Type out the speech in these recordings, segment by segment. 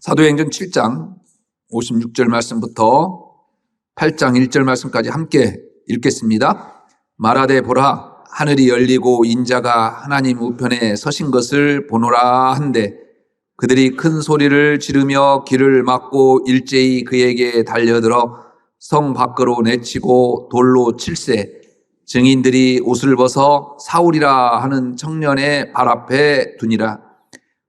사도행전 7장 56절 말씀부터 8장 1절 말씀까지 함께 읽겠습니다. 말하되 보라, 하늘이 열리고 인자가 하나님 우편에 서신 것을 보노라 한데 그들이 큰 소리를 지르며 길을 막고 일제히 그에게 달려들어 성 밖으로 내치고 돌로 칠세. 증인들이 옷을 벗어 사울이라 하는 청년의 발 앞에 두니라.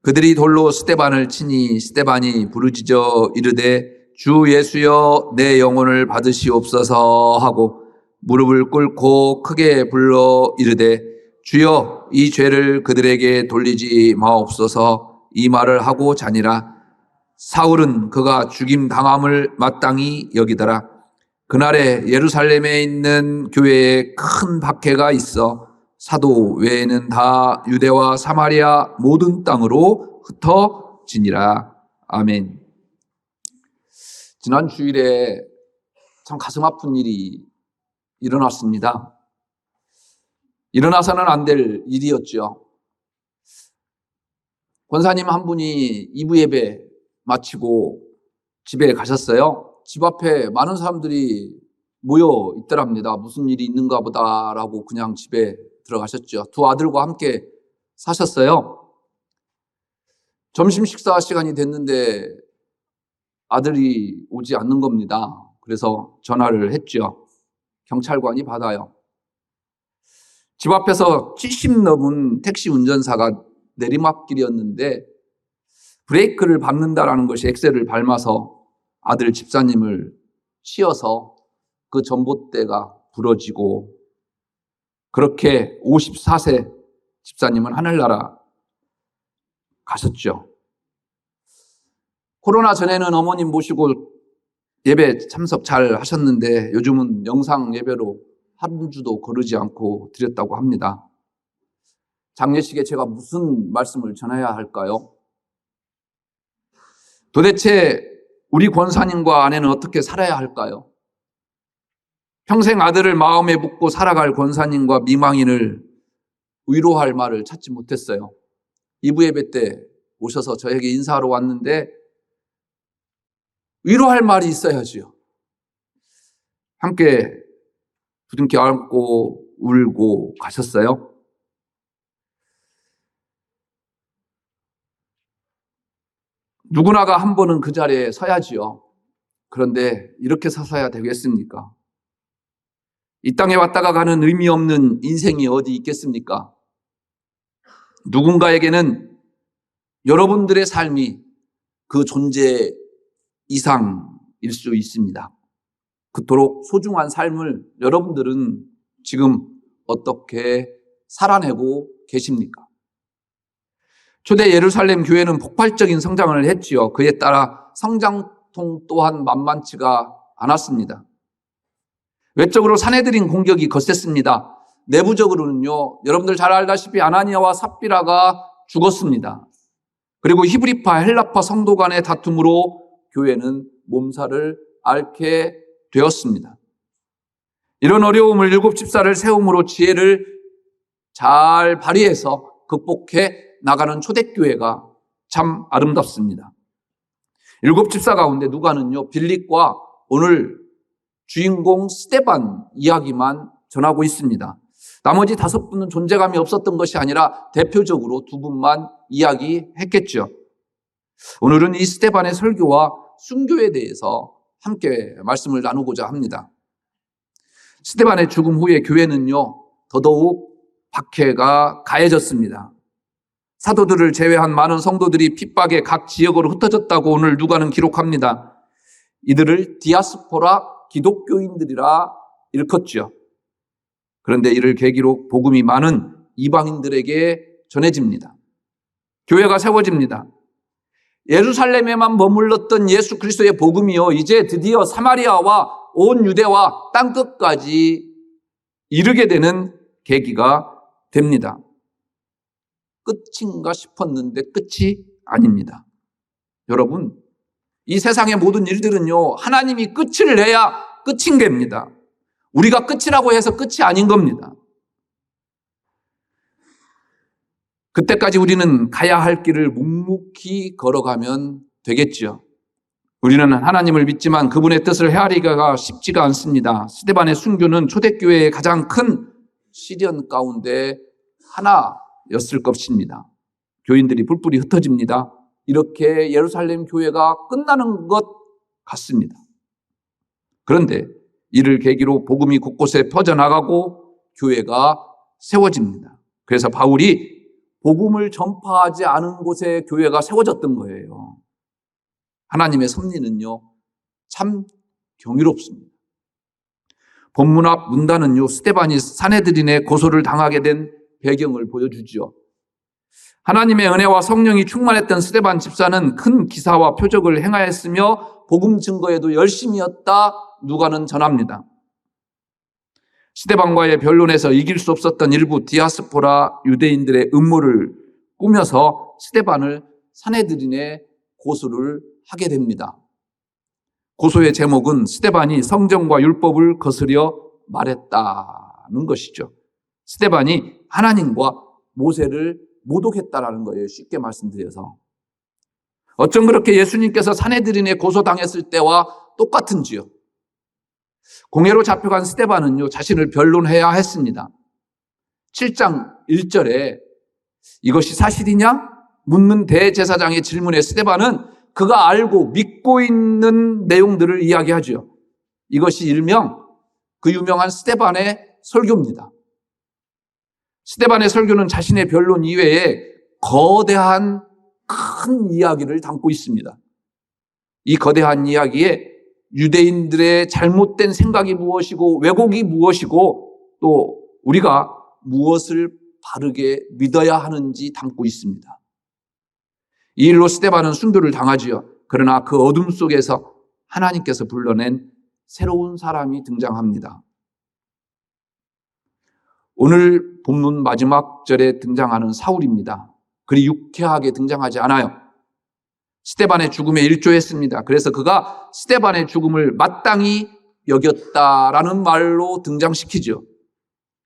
그들이 돌로 스데반을 치니 스데반이 부르짖어 이르되 주 예수여 내 영혼을 받으시옵소서 하고 무릎을 꿇고 크게 불러 이르되 주여 이 죄를 그들에게 돌리지 마옵소서. 이 말을 하고 자니라. 사울은 그가 죽임 당함을 마땅히 여기더라. 그날에 예루살렘에 있는 교회에 큰 박해가 있어 사도 외에는 다 유대와 사마리아 모든 땅으로 흩어지니라. 아멘. 지난 주일에 참 가슴 아픈 일이 일어났습니다. 일어나서는 안 될 일이었죠. 권사님 한 분이 2부 예배 마치고 집에 가셨어요. 집 앞에 많은 사람들이 모여 있더랍니다. 무슨 일이 있는가 보다라고 그냥 집에 들어가셨죠. 두 아들과 함께 사셨어요. 점심 식사 시간이 됐는데 아들이 오지 않는 겁니다. 그래서 전화를 했죠. 경찰관이 받아요. 집 앞에서 70 넘은 택시 운전사가 내리막길이었는데 브레이크를 밟는다라는 것이 엑셀을 밟아서 아들 집사님을 치여서 그 전봇대가 부러지고 그렇게 54세 집사님은 하늘나라 가셨죠. 코로나 전에는 어머님 모시고 예배 참석 잘 하셨는데 요즘은 영상 예배로 한 주도 거르지 않고 드렸다고 합니다. 장례식에 제가 무슨 말씀을 전해야 할까요? 도대체 우리 권사님과 아내는 어떻게 살아야 할까요? 평생 아들을 마음에 묻고 살아갈 권사님과 미망인을 위로할 말을 찾지 못했어요. 2부 예배 때 오셔서 저에게 인사하러 왔는데 위로할 말이 있어야지요. 함께 부둥켜 안고 울고 가셨어요. 누구나가 한 번은 그 자리에 서야지요. 그런데 이렇게 서서야 되겠습니까? 이 땅에 왔다가 가는 의미 없는 인생이 어디 있겠습니까? 누군가에게는 여러분들의 삶이 그 존재 이상일 수 있습니다. 그토록 소중한 삶을 여러분들은 지금 어떻게 살아내고 계십니까? 초대 예루살렘 교회는 폭발적인 성장을 했지요. 그에 따라 성장통 또한 만만치가 않았습니다. 외적으로 사내들인 공격이 거셌습니다. 내부적으로는요, 여러분들 잘 알다시피 아나니아와 삽비라가 죽었습니다. 그리고 히브리파, 헬라파 성도 간의 다툼으로 교회는 몸살을 앓게 되었습니다. 이런 어려움을 7집사를 세움으로 지혜를 잘 발휘해서 극복해 나가는 초대교회가 참 아름답습니다. 7집사 가운데 누가는요, 빌립과 오늘 주인공 스데반 이야기만 전하고 있습니다. 나머지 5분은 존재감이 없었던 것이 아니라 대표적으로 2분만 이야기했겠죠. 오늘은 이 스데반의 설교와 순교에 대해서 함께 말씀을 나누고자 합니다. 스데반의 죽음 후에 교회는요, 더더욱 박해가 가해졌습니다. 사도들을 제외한 많은 성도들이 핍박에 각 지역으로 흩어졌다고 오늘 누가는 기록합니다. 이들을 디아스포라 기독교인들이라 일컫죠. 그런데 이를 계기로 복음이 많은 이방인들에게 전해집니다. 교회가 세워집니다. 예루살렘에만 머물렀던 예수 그리스도의 복음이요, 이제 드디어 사마리아와 온 유대와 땅끝까지 이르게 되는 계기가 됩니다. 끝인가 싶었는데 끝이 아닙니다. 여러분, 이 세상의 모든 일들은요, 하나님이 끝을 내야 끝인 겁니다. 우리가 끝이라고 해서 끝이 아닌 겁니다. 그때까지 우리는 가야 할 길을 묵묵히 걸어가면 되겠죠. 우리는 하나님을 믿지만 그분의 뜻을 헤아리기가 쉽지가 않습니다. 스데반의 순교는 초대교회의 가장 큰 시련 가운데 하나였을 것입니다. 교인들이 뿔뿔이 흩어집니다. 이렇게 예루살렘 교회가 끝나는 것 같습니다. 그런데 이를 계기로 복음이 곳곳에 퍼져나가고 교회가 세워집니다. 그래서 바울이 복음을 전파하지 않은 곳에 교회가 세워졌던 거예요. 하나님의 섭리는요, 참 경이롭습니다. 본문 앞 문단은요, 스데반이 산헤드린의 고소를 당하게 된 배경을 보여주죠. 하나님의 은혜와 성령이 충만했던 스데반 집사는 큰 기사와 표적을 행하였으며 복음 증거에도 열심이었다 누가는 전합니다. 스데반과의 변론에서 이길 수 없었던 일부 디아스포라 유대인들의 음모를 꾸며서 스데반을 산헤드린에 고소를 하게 됩니다. 고소의 제목은 스데반이 성경과 율법을 거스려 말했다는 것이죠. 스데반이 하나님과 모세를 모독했다라는 거예요. 쉽게 말씀드려서. 어쩜 그렇게 예수님께서 산헤드린에 고소당했을 때와 똑같은지요. 공회로 잡혀간 스데반은요, 자신을 변론해야 했습니다. 7장 1절에 이것이 사실이냐? 묻는 대제사장의 질문에 스데반은 그가 알고 믿고 있는 내용들을 이야기하죠. 이것이 일명 그 유명한 스데반의 설교입니다. 스데반의 설교는 자신의 변론 이외에 거대한 큰 이야기를 담고 있습니다. 이 거대한 이야기에 유대인들의 잘못된 생각이 무엇이고 왜곡이 무엇이고 또 우리가 무엇을 바르게 믿어야 하는지 담고 있습니다. 이 일로 스데반은 순교를 당하지요. 그러나 그 어둠 속에서 하나님께서 불러낸 새로운 사람이 등장합니다. 오늘 본문 마지막 절에 등장하는 사울입니다. 그리 유쾌하게 등장하지 않아요. 스데반의 죽음에 일조했습니다. 그래서 그가 스데반의 죽음을 마땅히 여겼다라는 말로 등장시키죠.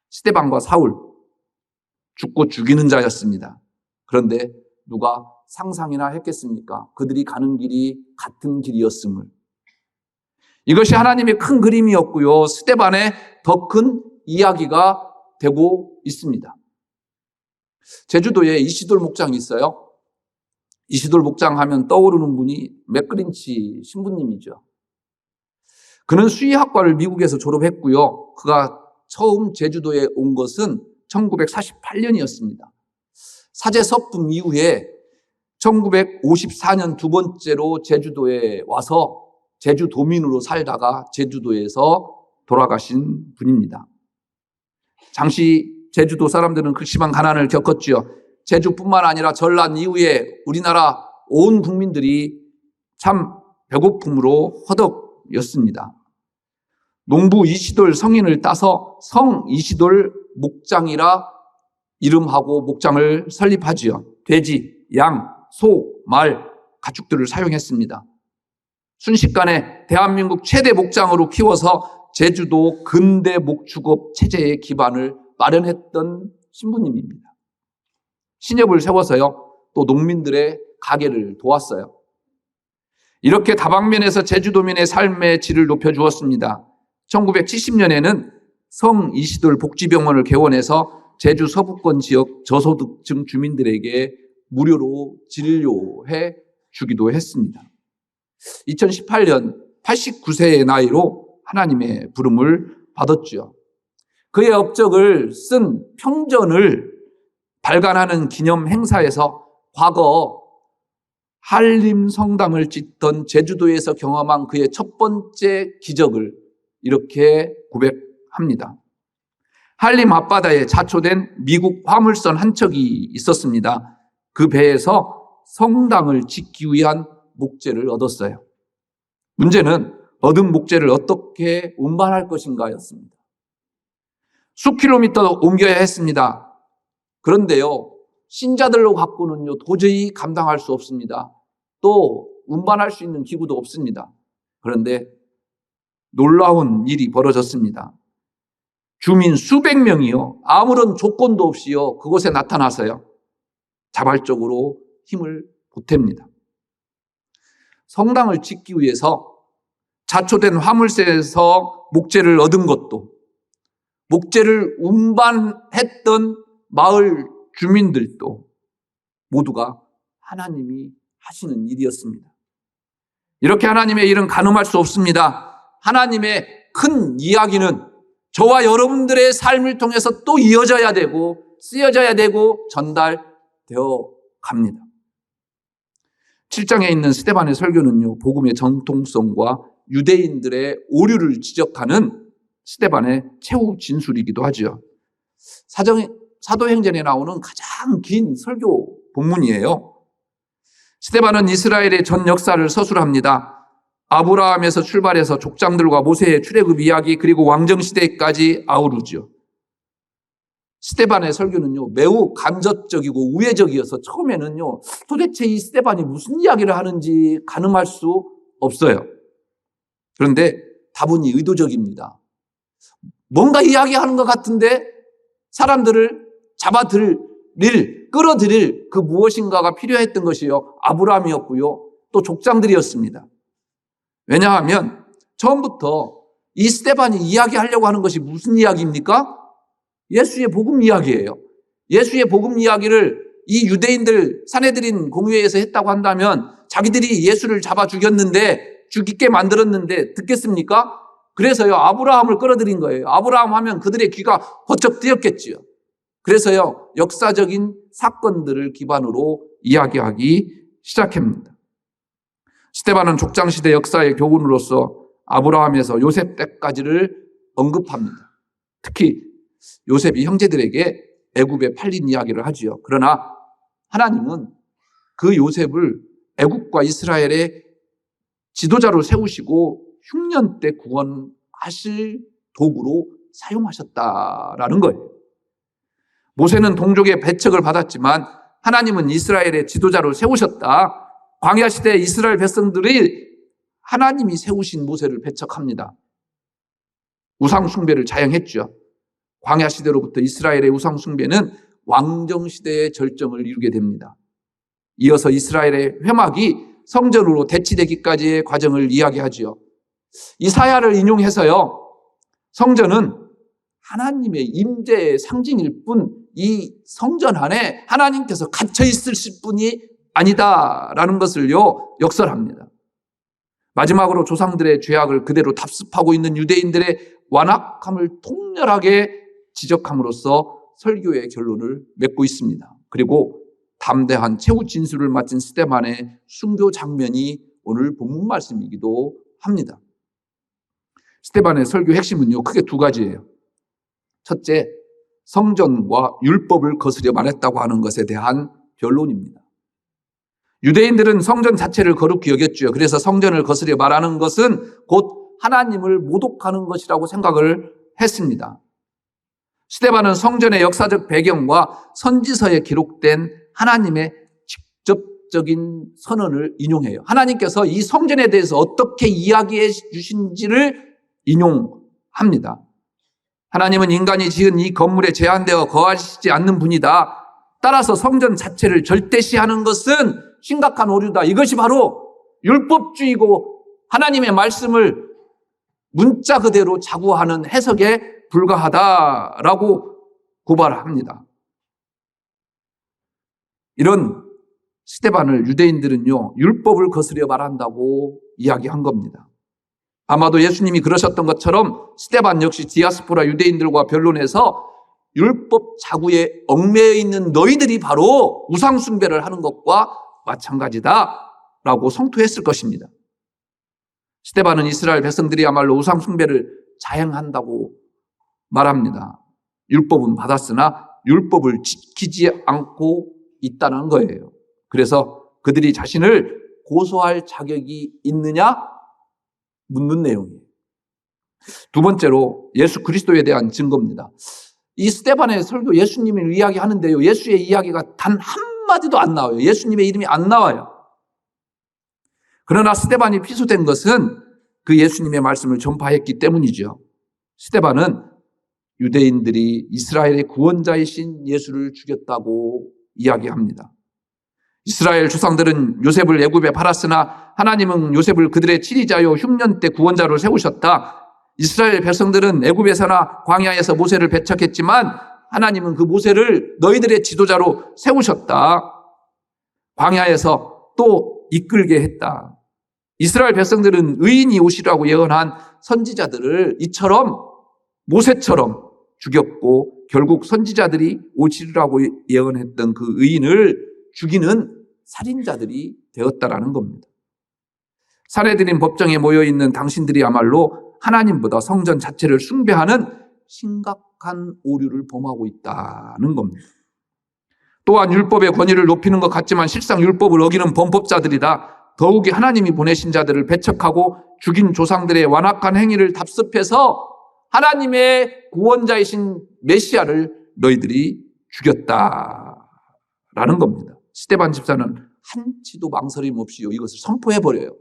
스데반과 사울, 죽고 죽이는 자였습니다. 그런데 누가 상상이나 했겠습니까? 그들이 가는 길이 같은 길이었음을. 이것이 하나님의 큰 그림이었고요. 스데반의 더 큰 이야기가 되고 있습니다. 제주도에 이시돌 목장이 있어요. 이시돌 목장 하면 떠오르는 분이 맥그린치 신부님이죠. 그는 수의학과를 미국에서 졸업했고요. 그가 처음 제주도에 온 것은 1948년이었습니다. 사제 서품 이후에 1954년 두 번째로 제주도에 와서 제주도민으로 살다가 제주도에서 돌아가신 분입니다. 당시 제주도 사람들은 극심한 가난을 겪었지요. 제주뿐만 아니라 전란 이후에 우리나라 온 국민들이 참 배고픔으로 허덕였습니다. 농부 이시돌 성인을 따서 성 이시돌 목장이라 이름하고 목장을 설립하지요. 돼지, 양, 소, 말, 가축들을 사용했습니다. 순식간에 대한민국 최대 목장으로 키워서 제주도 근대 목축업 체제의 기반을 마련했던 신부님입니다. 신협을 세워서요, 또 농민들의 가게를 도왔어요. 이렇게 다방면에서 제주도민의 삶의 질을 높여주었습니다. 1970년에는 성 이시돌 복지병원을 개원해서 제주 서부권 지역 저소득층 주민들에게 무료로 진료해 주기도 했습니다. 2018년 89세의 나이로 하나님의 부름을 받았죠. 그의 업적을 쓴 평전을 발간하는 기념 행사에서 과거 한림 성당을 짓던 제주도에서 경험한 그의 첫 번째 기적을 이렇게 고백합니다. 한림 앞바다에 자초된 미국 화물선 한 척이 있었습니다. 그 배에서 성당을 짓기 위한 목재를 얻었어요. 문제는 얻은 목재를 어떻게 운반할 것인가였습니다. 수킬로미터 옮겨야 했습니다. 그런데요, 신자들로 갖고는요 도저히 감당할 수 없습니다. 또 운반할 수 있는 기구도 없습니다. 그런데 놀라운 일이 벌어졌습니다. 주민 수백 명이요, 아무런 조건도 없이요 그곳에 나타나서요, 자발적으로 힘을 보탭니다. 성당을 짓기 위해서 자초된 화물세에서 목재를 얻은 것도, 목재를 운반했던 마을 주민들도 모두가 하나님이 하시는 일이었습니다. 이렇게 하나님의 일은 가늠할 수 없습니다. 하나님의 큰 이야기는 저와 여러분들의 삶을 통해서 또 이어져야 되고 쓰여져야 되고 전달되어 갑니다. 7장에 있는 스데반의 설교는요, 복음의 정통성과 유대인들의 오류를 지적하는 스데반의 최후 진술이기도 하죠. 사도행전에 나오는 가장 긴 설교 본문이에요. 스데반은 이스라엘의 전 역사를 서술합니다. 아브라함에서 출발해서 족장들과 모세의 출애굽 이야기, 그리고 왕정시대까지 아우르죠. 스데반의 설교는요, 매우 간접적이고 우회적이어서 처음에는요, 도대체 이 스데반이 무슨 이야기를 하는지 가늠할 수 없어요. 그런데 다분히 의도적입니다. 뭔가 이야기하는 것 같은데 사람들을 끌어들일 그 무엇인가가 필요했던 것이요, 아브라함이었고요, 또 족장들이었습니다. 왜냐하면 처음부터 이 스데반이 이야기하려고 하는 것이 무슨 이야기입니까? 예수의 복음 이야기예요. 예수의 복음 이야기를 이 유대인들 사내들인 공회에서 했다고 한다면 자기들이 예수를 잡아 죽이게 만들었는데 듣겠습니까? 그래서요, 아브라함을 끌어들인 거예요. 아브라함 하면 그들의 귀가 번쩍 뜨였겠지요. 그래서요, 역사적인 사건들을 기반으로 이야기하기 시작합니다. 스데반은 족장시대 역사의 교훈으로서 아브라함에서 요셉 때까지를 언급합니다. 특히 요셉이 형제들에게 애굽에 팔린 이야기를 하지요. 그러나 하나님은 그 요셉을 애굽과 이스라엘의 지도자로 세우시고 흉년 때 구원하실 도구로 사용하셨다라는 거예요. 모세는 동족의 배척을 받았지만 하나님은 이스라엘의 지도자로 세우셨다. 광야 시대 이스라엘 백성들이 하나님이 세우신 모세를 배척합니다. 우상 숭배를 자행했죠. 광야 시대로부터 이스라엘의 우상 숭배는 왕정 시대의 절정을 이루게 됩니다. 이어서 이스라엘의 회막이 성전으로 대치되기까지의 과정을 이야기하지요. 이사야를 인용해서요, 성전은 하나님의 임재의 상징일 뿐 이 성전 안에 하나님께서 갇혀 있을 뿐이 아니다라는 것을요, 역설합니다. 마지막으로 조상들의 죄악을 그대로 답습하고 있는 유대인들의 완악함을 통렬하게 지적함으로써 설교의 결론을 맺고 있습니다. 그리고 담대한 최후 진술을 마친 스데반의 순교 장면이 오늘 본문 말씀이기도 합니다. 스데반의 설교 핵심은요, 크게 두 가지예요. 첫째, 성전과 율법을 거스려 말했다고 하는 것에 대한 변론입니다. 유대인들은 성전 자체를 거룩히 여겼죠. 그래서 성전을 거스려 말하는 것은 곧 하나님을 모독하는 것이라고 생각을 했습니다. 스데반은 성전의 역사적 배경과 선지서에 기록된 하나님의 직접적인 선언을 인용해요. 하나님께서 이 성전에 대해서 어떻게 이야기해 주신지를 인용합니다. 하나님은 인간이 지은 이 건물에 제한되어 거하시지 않는 분이다. 따라서 성전 자체를 절대시하는 것은 심각한 오류다. 이것이 바로 율법주의고 하나님의 말씀을 문자 그대로 자구하는 해석에 불과하다라고 고발합니다. 이런 스데반을 유대인들은요, 율법을 거스려 말한다고 이야기한 겁니다. 아마도 예수님이 그러셨던 것처럼 스데반 역시 디아스포라 유대인들과 변론해서 율법 자구에 얽매여 있는 너희들이 바로 우상 숭배를 하는 것과 마찬가지다라고 성토했을 것입니다. 스데반은 이스라엘 백성들이야말로 우상 숭배를 자행한다고 말합니다. 율법은 받았으나 율법을 지키지 않고 있다는 거예요. 그래서 그들이 자신을 고소할 자격이 있느냐 묻는 내용이에요. 두 번째로 예수 그리스도에 대한 증거입니다. 이 스데반의 설교 예수님을 이야기하는데요, 예수의 이야기가 단 한마디도 안 나와요. 예수님의 이름이 안 나와요. 그러나 스데반이 피소된 것은 그 예수님의 말씀을 전파했기 때문이죠. 스데반은 유대인들이 이스라엘의 구원자이신 예수를 죽였다고 이야기합니다. 이스라엘 조상들은 요셉을 애굽에 팔았으나 하나님은 요셉을 그들의 치리자요 흉년 때 구원자로 세우셨다. 이스라엘 백성들은 애굽에서나 광야에서 모세를 배척했지만 하나님은 그 모세를 너희들의 지도자로 세우셨다. 광야에서 또 이끌게 했다. 이스라엘 백성들은 의인이 오시라고 예언한 선지자들을 이처럼 모세처럼 죽였고 결국 선지자들이 오시라고 예언했던 그 의인을 죽이는 살인자들이 되었다라는 겁니다. 사내들인 법정에 모여있는 당신들이야말로 하나님보다 성전 자체를 숭배하는 심각한 오류를 범하고 있다는 겁니다. 또한 율법의 권위를 높이는 것 같지만 실상 율법을 어기는 범법자들이다. 더욱이 하나님이 보내신 자들을 배척하고 죽인 조상들의 완악한 행위를 답습해서 하나님의 구원자이신 메시아를 너희들이 죽였다라는 겁니다. 스데반 집사는 한치도 망설임 없이 이것을 선포해버려요.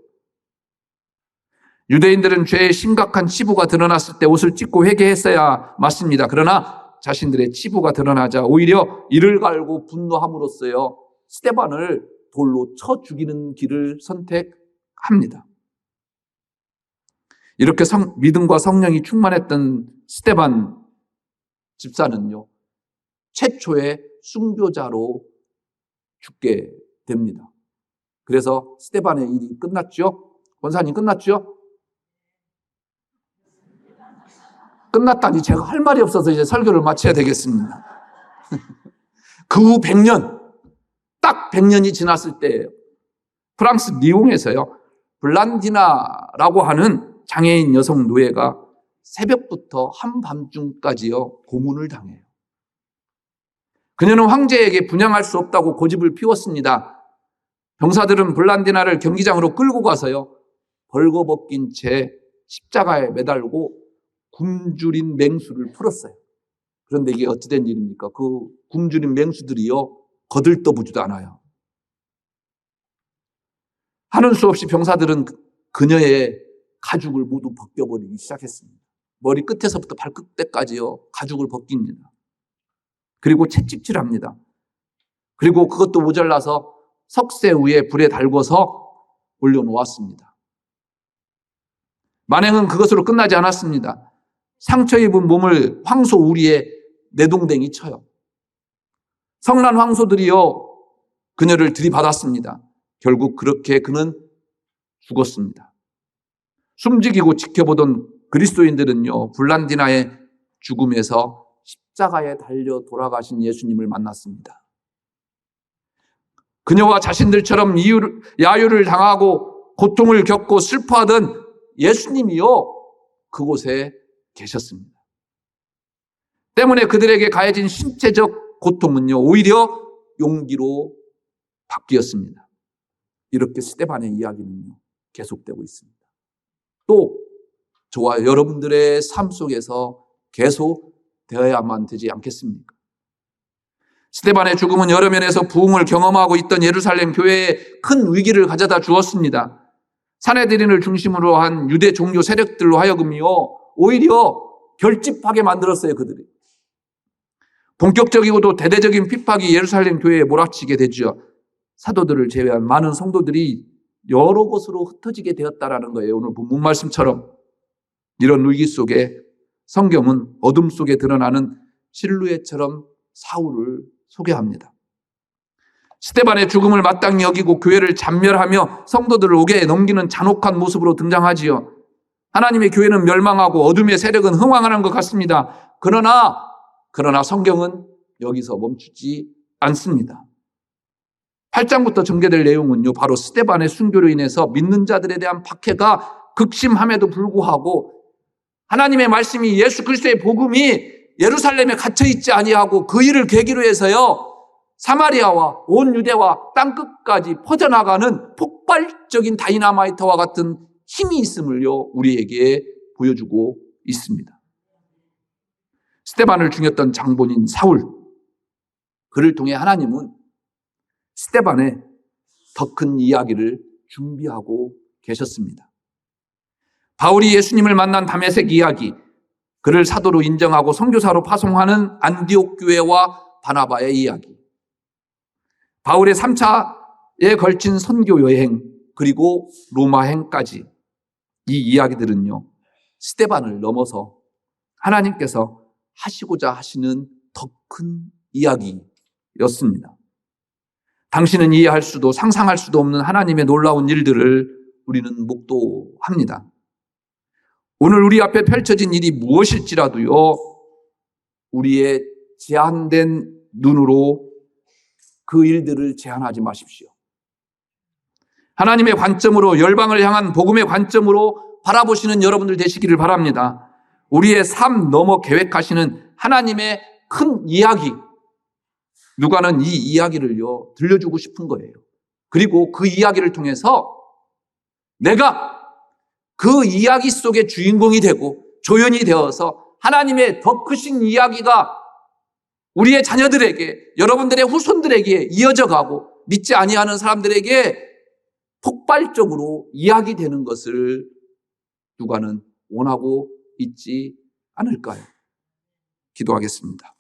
유대인들은 죄의 심각한 치부가 드러났을 때 옷을 찢고 회개했어야 맞습니다. 그러나 자신들의 치부가 드러나자 오히려 이를 갈고 분노함으로써요 스데반을 돌로 쳐 죽이는 길을 선택합니다. 이렇게 믿음과 성령이 충만했던 스데반 집사는요 최초의 순교자로 죽게 됩니다. 그래서 스데반의 일이 끝났죠? 권사님 끝났죠? 끝났다니 제가 할 말이 없어서 이제 설교를 마쳐야 되겠습니다. 그 후 100년, 딱 100년이 지났을 때예요. 프랑스 리옹에서요, 블란디나라고 하는 장애인 여성 노예가 새벽부터 한밤중까지요, 고문을 당해요. 그녀는 황제에게 분양할 수 없다고 고집을 피웠습니다. 병사들은 블란디나를 경기장으로 끌고 가서요, 벌거벗긴 채 십자가에 매달고 굶주린 맹수를 풀었어요. 그런데 이게 어찌된 일입니까? 그 굶주린 맹수들이요 거들떠보지도 않아요. 하는 수 없이 병사들은 그녀의 가죽을 모두 벗겨버리기 시작했습니다. 머리 끝에서부터 발끝까지요 가죽을 벗깁니다. 그리고 채찍질합니다. 그리고 그것도 모자라서 석쇠 위에 불에 달궈서 올려놓았습니다. 만행은 그것으로 끝나지 않았습니다. 상처 입은 몸을 황소 우리에 내동댕이 쳐요. 성난 황소들이요 그녀를 들이받았습니다. 결국 그렇게 그는 죽었습니다. 숨지기고 지켜보던 그리스도인들은요 블란디나의 죽음에서 십자가에 달려 돌아가신 예수님을 만났습니다. 그녀와 자신들처럼 야유를 당하고 고통을 겪고 슬퍼하던 예수님이요 그곳에 계셨습니다. 때문에 그들에게 가해진 신체적 고통은요 오히려 용기로 바뀌었습니다. 이렇게 스데반의 이야기는요 계속되고 있습니다. 또 저와 여러분들의 삶 속에서 계속 되어야만 되지 않겠습니까? 스데반의 죽음은 여러 면에서 부흥을 경험하고 있던 예루살렘 교회에 큰 위기를 가져다 주었습니다. 사내들인을 중심으로 한 유대 종교 세력들로 하여금요 오히려 결집하게 만들었어요. 그들이. 본격적이고도 대대적인 핍박이 예루살렘 교회에 몰아치게 되죠. 사도들을 제외한 많은 성도들이 여러 곳으로 흩어지게 되었다라는 거예요. 오늘 본문 말씀처럼. 이런 위기 속에 성경은 어둠 속에 드러나는 실루엣처럼 사울을 소개합니다. 스데반의 죽음을 마땅히 여기고 교회를 잔멸하며 성도들을 옥에 넘기는 잔혹한 모습으로 등장하지요. 하나님의 교회는 멸망하고 어둠의 세력은 흥왕하는 것 같습니다. 그러나 성경은 여기서 멈추지 않습니다. 8장부터 전개될 내용은요, 바로 스데반의 순교로 인해서 믿는 자들에 대한 박해가 극심함에도 불구하고 하나님의 말씀이 예수 그리스도의 복음이 예루살렘에 갇혀있지 아니하고 그 일을 계기로 해서요, 사마리아와 온 유대와 땅끝까지 퍼져나가는 폭발적인 다이나마이트와 같은 힘이 있음을요 우리에게 보여주고 있습니다. 스데반을 죽였던 장본인 사울, 그를 통해 하나님은 스데반의 더 큰 이야기를 준비하고 계셨습니다. 바울이 예수님을 만난 다메섹 이야기, 그를 사도로 인정하고 선교사로 파송하는 안디옥 교회와 바나바의 이야기, 바울의 3차 걸친 선교 여행 그리고 로마행까지 이 이야기들은요, 스데반을 넘어서 하나님께서 하시고자 하시는 더 큰 이야기였습니다. 당신은 이해할 수도 상상할 수도 없는 하나님의 놀라운 일들을 우리는 목도합니다. 오늘 우리 앞에 펼쳐진 일이 무엇일지라도요, 우리의 제한된 눈으로 그 일들을 제한하지 마십시오. 하나님의 관점으로, 열방을 향한 복음의 관점으로 바라보시는 여러분들 되시기를 바랍니다. 우리의 삶 넘어 계획하시는 하나님의 큰 이야기, 누가는 이 이야기를요 들려주고 싶은 거예요. 그리고 그 이야기를 통해서 내가 그 이야기 속의 주인공이 되고 조연이 되어서 하나님의 더 크신 이야기가 우리의 자녀들에게, 여러분들의 후손들에게 이어져 가고 믿지 아니하는 사람들에게 폭발적으로 이야기되는 것을 누가는 원하고 있지 않을까요? 기도하겠습니다.